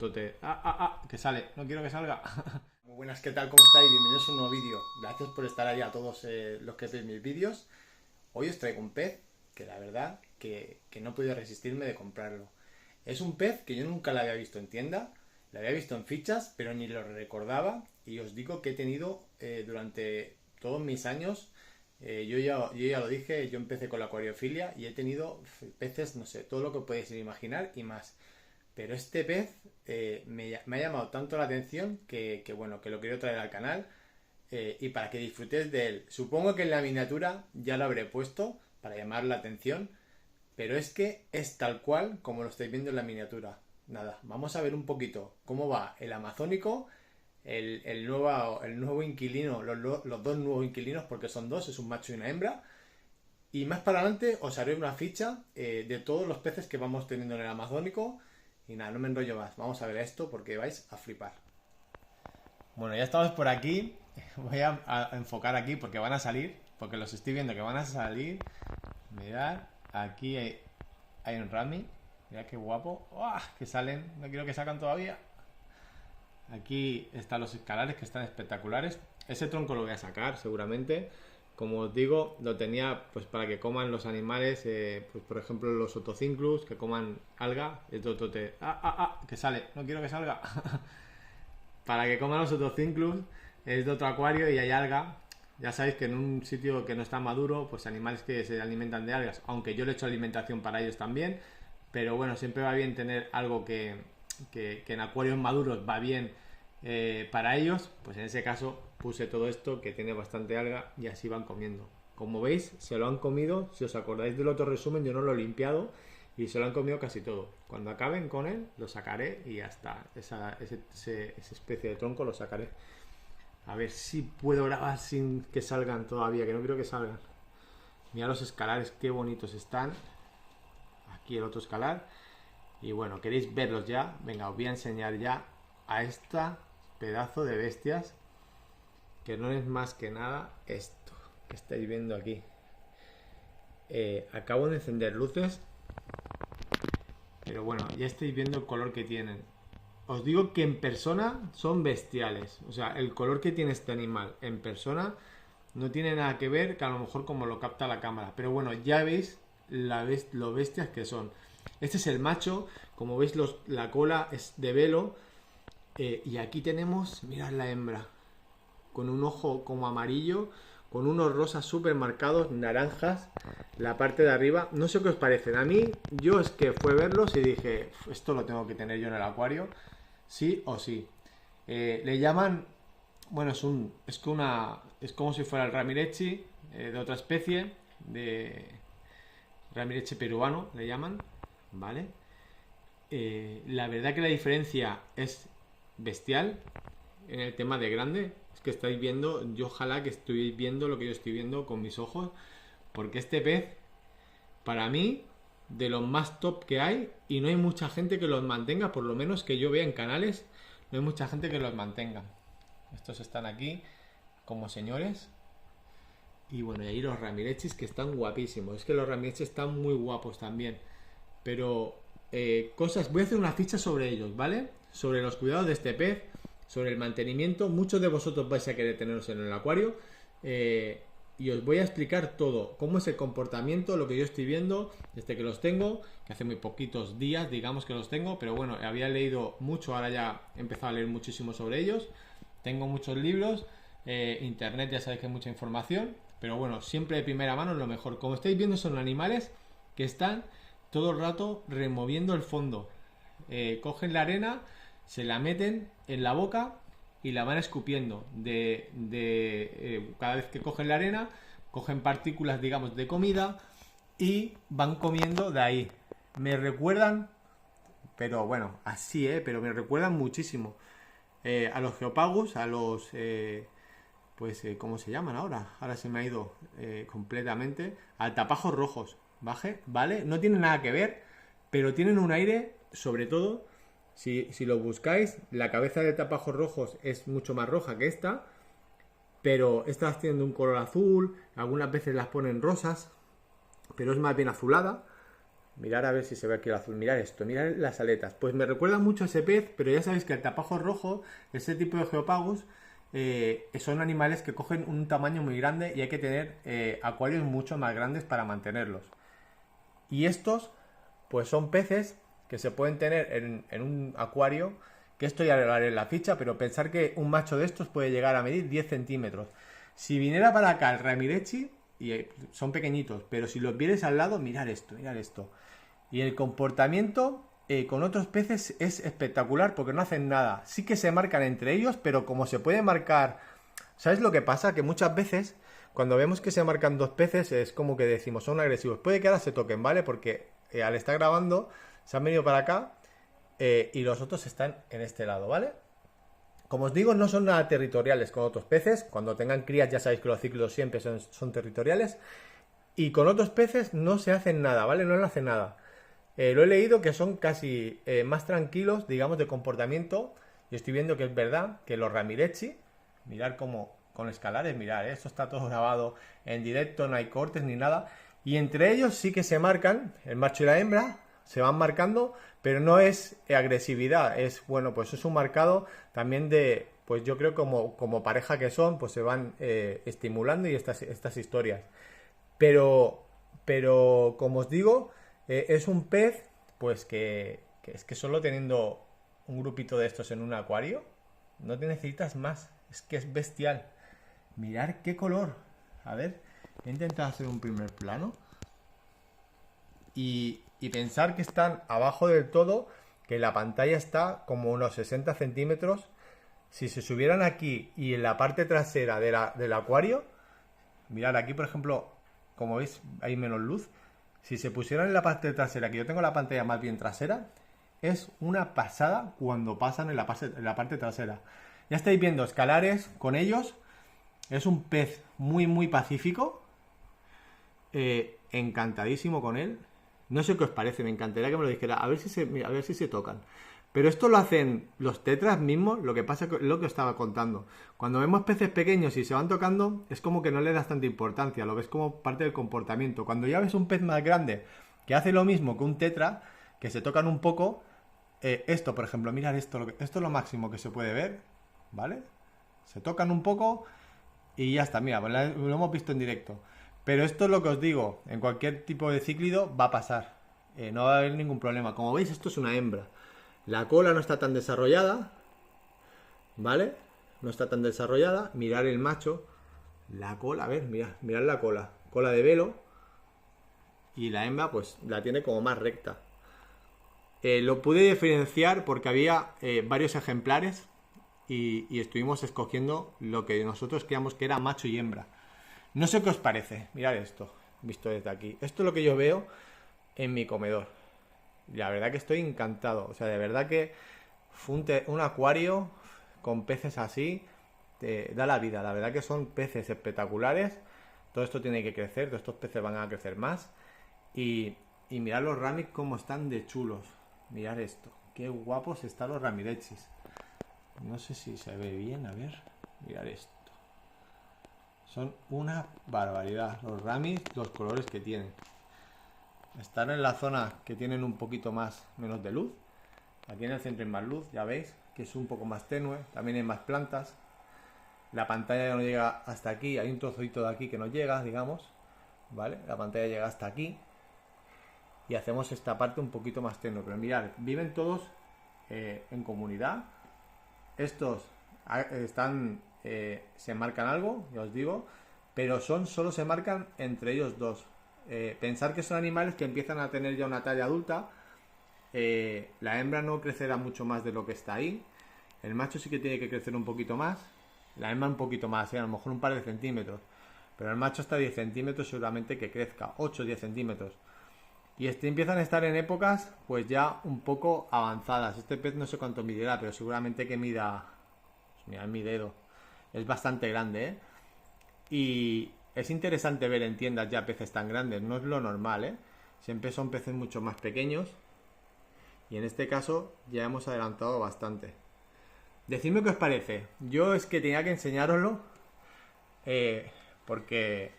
Que sale, no quiero que salga. Muy buenas, ¿qué tal? ¿Cómo estáis? Bienvenidos a un nuevo vídeo. Gracias por estar ahí a todos los que veis mis vídeos. Hoy os traigo un pez que la verdad que no he podido resistirme de comprarlo. Es un pez que yo nunca lo había visto en tienda, lo había visto en fichas, pero ni lo recordaba. Y os digo que he tenido durante todos mis años, yo ya lo dije, yo empecé con la acuariofilia y he tenido peces, no sé, todo lo que podéis imaginar y más. Pero este pez me ha llamado tanto la atención bueno, que lo quiero traer al canal y para que disfrutéis de él. Supongo que en la miniatura ya lo habré puesto para llamar la atención, pero es que es tal cual como lo estáis viendo en la miniatura. Nada, vamos a ver un poquito cómo va el amazónico, el nuevo inquilino, los dos nuevos inquilinos, porque son dos, es un macho y una hembra. Y más para adelante os haré una ficha de todos los peces que vamos teniendo en el amazónico. Y nada, no me enrollo más. Vamos a ver esto porque vais a flipar. Bueno, ya estamos por aquí. Voy a enfocar aquí porque van a salir. Porque los estoy viendo que van a salir. Mirad, aquí hay un Rami. Mirad qué guapo. ¡Oh! Que salen. No quiero que sacan todavía. Aquí están los escalares que están espectaculares. Ese tronco lo voy a sacar seguramente. Como os digo, lo tenía pues para que coman los animales, pues por ejemplo los otocinclus, que coman alga, que sale, no quiero que salga. Para que coman los otocinclus, es de otro acuario y hay alga. Ya sabéis que en un sitio que no está maduro, pues animales que se alimentan de algas, aunque yo le he hecho alimentación para ellos también, pero bueno, siempre va bien tener algo que en acuarios maduros va bien para ellos. Pues en ese caso puse todo esto que tiene bastante alga y así van comiendo. Como veis, se lo han comido. Si os acordáis del otro resumen, yo no lo he limpiado y se lo han comido casi todo. Cuando acaben con él, lo sacaré y ya está. Esa especie de tronco lo sacaré. A ver si puedo grabar sin que salgan todavía, que no quiero que salgan. Mira los escalares, qué bonitos están. Aquí el otro escalar. Y bueno, ¿queréis verlos ya? Venga, os voy a enseñar ya a esta pedazo de bestias, que no es más que nada esto que estáis viendo aquí. Acabo de encender luces, pero bueno, ya estáis viendo el color que tienen. Os digo que en persona son bestiales. O sea, el color que tiene este animal en persona no tiene nada que ver que a lo mejor como lo capta la cámara. Pero bueno, ya veis lo bestias que son. Este es el macho, como veis la cola es de velo. Y aquí tenemos, mirad la hembra, con un ojo como amarillo, con unos rosas súper marcados, naranjas, la parte de arriba. No sé qué os parecen. A mí, yo es que fue verlos y dije, esto lo tengo que tener yo en el acuario, sí o sí. Le llaman, bueno, es como si fuera el Ramirechi de otra especie, de Ramirechi peruano, le llaman, ¿vale? La verdad que la diferencia es bestial en el tema de grande. Es que estáis viendo, yo ojalá que estoy viendo lo que yo estoy viendo con mis ojos, porque este pez, para mí, de los más top que hay, y no hay mucha gente que los mantenga, por lo menos que yo vea en canales, no hay mucha gente que los mantenga. Estos están aquí como señores. Y bueno, y ahí los ramirechis que están guapísimos. Es que los ramirechis están muy guapos también. Pero voy a hacer una ficha sobre ellos, ¿vale? Sobre los cuidados de este pez, sobre el mantenimiento. Muchos de vosotros vais a querer tenerlos en el acuario y os voy a explicar todo, cómo es el comportamiento, lo que yo estoy viendo desde que los tengo, que hace muy poquitos días, digamos, que los tengo, pero bueno, había leído mucho, ahora ya he empezado a leer muchísimo sobre ellos. Tengo muchos libros, internet, ya sabéis que hay mucha información, pero bueno, siempre de primera mano es lo mejor. Como estáis viendo, son animales que están todo el rato removiendo el fondo. Cogen la arena, se la meten en la boca y la van escupiendo. Cada vez que cogen la arena, cogen partículas, digamos, de comida y van comiendo de ahí. Me recuerdan, pero bueno, así, pero me recuerdan muchísimo a los geopagus, a los... ¿cómo se llaman ahora? Ahora se me ha ido completamente. Altapajos rojos, ¿vale? No tienen nada que ver, pero tienen un aire, sobre todo, si lo buscáis, la cabeza de tapajos rojos es mucho más roja que esta, pero estas tienen un color azul, algunas veces las ponen rosas, pero es más bien azulada, Mirar a ver si se ve aquí el azul. Mirad esto, mirad las aletas. Pues me recuerda mucho a ese pez, pero ya sabéis que el tapajo rojo, ese tipo de Geopagus, son animales que cogen un tamaño muy grande y hay que tener acuarios mucho más grandes para mantenerlos. Y estos, pues son peces que se pueden tener en un acuario, que esto ya lo haré en la ficha, pero pensar que un macho de estos puede llegar a medir 10 centímetros. Si viniera para acá el Ramirechi, y son pequeñitos, pero si los vieres al lado, mirad esto, mirad esto. Y el comportamiento con otros peces es espectacular porque no hacen nada. Sí que se marcan entre ellos, pero como se puede marcar... ¿Sabes lo que pasa? Que muchas veces cuando vemos que se marcan dos peces es como que decimos son agresivos. Puede que ahora se toquen, ¿vale? Porque al estar grabando se han venido para acá y los otros están en este lado, ¿vale? Como os digo, no son nada territoriales con otros peces. Cuando tengan crías ya sabéis que los ciclos siempre son territoriales. Y con otros peces no se hacen nada, ¿vale? No le hacen nada. Lo he leído que son casi más tranquilos, digamos, de comportamiento. Y estoy viendo que es verdad que los Ramirechi, mirad cómo con escalares, mirad, esto está todo grabado en directo, no hay cortes ni nada. Y entre ellos sí que se marcan, el macho y la hembra, se van marcando, pero no es agresividad, es, bueno, pues es un marcado también de, pues yo creo como pareja que son, pues se van estimulando y estas historias. Pero como os digo, es un pez, pues que es que solo teniendo un grupito de estos en un acuario, no te necesitas más, es que es bestial. Mirar qué color. A ver, he intentado hacer un primer plano. Y pensar que están abajo del todo, que la pantalla está como unos 60 centímetros. Si se subieran aquí y en la parte trasera del acuario, mirad aquí por ejemplo, como veis hay menos luz. Si se pusieran en la parte trasera, que yo tengo la pantalla más bien trasera, es una pasada cuando pasan en la parte trasera. Ya estáis viendo escalares con ellos. Es un pez muy muy pacífico. Encantadísimo con él. No sé qué os parece, me encantaría que me lo dijera. A ver si se tocan. Pero esto lo hacen los tetras mismos. Lo que pasa es lo que os estaba contando. Cuando vemos peces pequeños y se van tocando, es como que no le das tanta importancia. Lo ves como parte del comportamiento. Cuando ya ves un pez más grande que hace lo mismo que un tetra, que se tocan un poco. Esto, por ejemplo, mirad esto. Esto es lo máximo que se puede ver. ¿Vale? Se tocan un poco y ya está. Mira, lo hemos visto en directo. Pero esto es lo que os digo, en cualquier tipo de cíclido va a pasar, no va a haber ningún problema. Como veis, esto es una hembra. La cola no está tan desarrollada, ¿vale? No está tan desarrollada. Mirad el macho, la cola, a ver, mirad la cola de velo. Y la hembra pues la tiene como más recta. Lo pude diferenciar porque había varios ejemplares y estuvimos escogiendo lo que nosotros creíamos que era macho y hembra. No sé qué os parece, mirad esto, visto desde aquí. Esto es lo que yo veo en mi comedor. La verdad que estoy encantado. O sea, de verdad que un acuario con peces así te da la vida. La verdad que son peces espectaculares. Todo esto tiene que crecer, todos estos peces van a crecer más. Y mirad los ramis como están de chulos. Mirad esto, qué guapos están los ramirechis. No sé si se ve bien, a ver, mirad esto. Son una barbaridad. Los ramis, los colores que tienen. Están en la zona que tienen un poquito menos de luz. Aquí en el centro hay más luz, ya veis, que es un poco más tenue. También hay más plantas. La pantalla no llega hasta aquí. Hay un trocito de aquí que no llega, digamos. ¿Vale? La pantalla llega hasta aquí. Y hacemos esta parte un poquito más tenue. Pero mirad, viven todos en comunidad. Estos están... se marcan algo, ya os digo, pero solo se marcan entre ellos dos. Pensar que son animales que empiezan a tener ya una talla adulta. La hembra no crecerá mucho más de lo que está ahí. El macho sí que tiene que crecer un poquito más. La hembra un poquito más, a lo mejor un par de centímetros. Pero el macho hasta 10 centímetros seguramente que crezca, 8 o 10 centímetros. Y empiezan a estar en épocas pues ya un poco avanzadas. Este pez no sé cuánto medirá, pero seguramente que mida... Pues mirad mi dedo. Es bastante grande, ¿eh? Y es interesante ver en tiendas ya peces tan grandes. No es lo normal, ¿eh? Siempre son peces mucho más pequeños. Y en este caso ya hemos adelantado bastante. Decidme qué os parece. Yo es que tenía que enseñároslo. Porque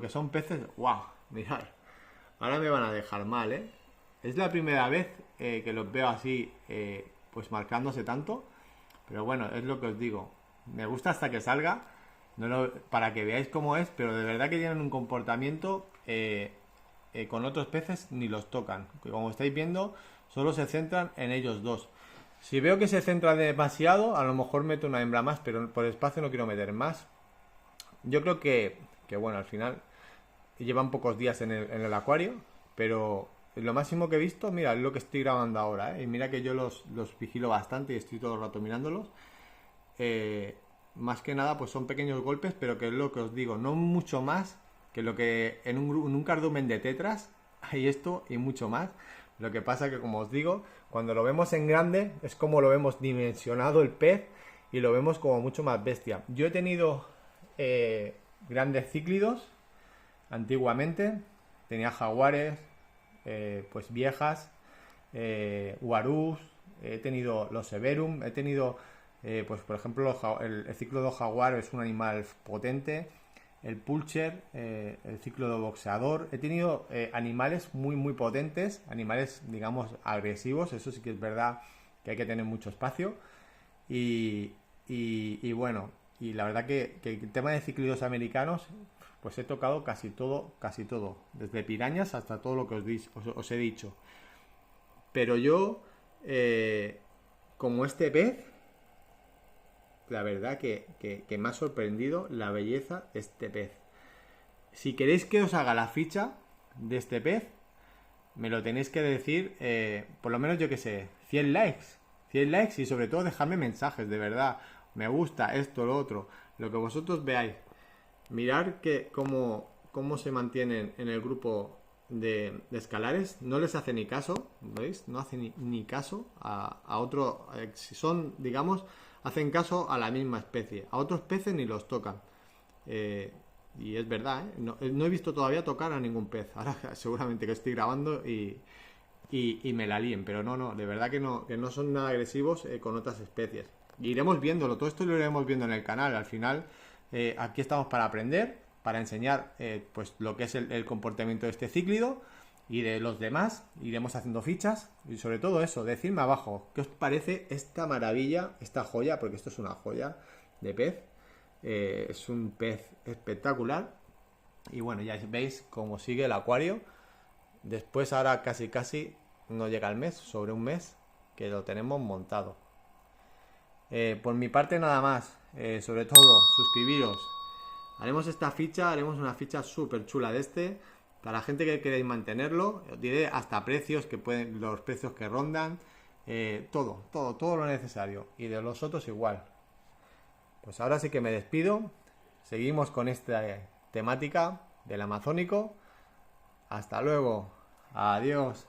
son peces... ¡Guau! Mirad. Ahora me van a dejar mal, ¿eh? Es la primera vez que los veo así, pues marcándose tanto. Pero bueno, es lo que os digo. Me gusta hasta que salga, para que veáis cómo es, pero de verdad que tienen un comportamiento con otros peces ni los tocan. Que como estáis viendo, solo se centran en ellos dos. Si veo que se centra demasiado, a lo mejor meto una hembra más, pero por espacio no quiero meter más. Yo creo que bueno, al final llevan pocos días en el acuario, pero lo máximo que he visto, mira, es lo que estoy grabando ahora, ¿eh? Y mira que yo los vigilo bastante y estoy todo el rato mirándolos. Más que nada, pues son pequeños golpes, pero que es lo que os digo, no mucho más que lo que en un cardumen de tetras hay esto y mucho más. Lo que pasa que, como os digo, cuando lo vemos en grande es como lo vemos dimensionado el pez y lo vemos como mucho más bestia. Yo he tenido grandes cíclidos antiguamente, tenía jaguares, pues viejas, guarús, he tenido los severum, he tenido, pues por ejemplo, el cíclodo jaguar es un animal potente, el pulcher, el cíclodo boxeador, he tenido animales muy potentes, animales digamos agresivos, eso sí que es verdad que hay que tener mucho espacio y bueno, y la verdad que el tema de cíclidos americanos, pues he tocado casi todo, desde pirañas hasta todo lo que os he dicho. Pero yo, como este pez, la verdad que me ha sorprendido la belleza de este pez. Si queréis que os haga la ficha de este pez, me lo tenéis que decir, por lo menos yo que sé, 100 likes. 100 likes y sobre todo dejadme mensajes, de verdad. Me gusta esto, lo otro, lo que vosotros veáis. Mirar cómo se mantienen en el grupo de escalares. No les hace ni caso, ¿veis? No hace ni caso a otro. Si son, digamos, hacen caso a la misma especie. A otros peces ni los tocan. Y es verdad, ¿eh? No he visto todavía tocar a ningún pez. Ahora seguramente que estoy grabando y me la líen. Pero no, de verdad que no son nada agresivos con otras especies. Y iremos viéndolo, todo esto lo iremos viendo en el canal. Al final, aquí estamos para aprender, para enseñar pues lo que es el comportamiento de este cíclido y de los demás. Iremos haciendo fichas y sobre todo eso, decidme abajo qué os parece esta maravilla, esta joya, porque esto es una joya de pez. Es un pez espectacular y bueno, ya veis cómo sigue el acuario. Después ahora casi no llega el mes, sobre un mes que lo tenemos montado. Por mi parte nada más, sobre todo suscribiros. Haremos esta ficha, haremos una ficha súper chula de este. Para la gente que queréis mantenerlo, os diré hasta precios los precios que rondan, todo lo necesario. Y de los otros igual. Pues ahora sí que me despido. Seguimos con esta temática del amazónico. Hasta luego. Adiós.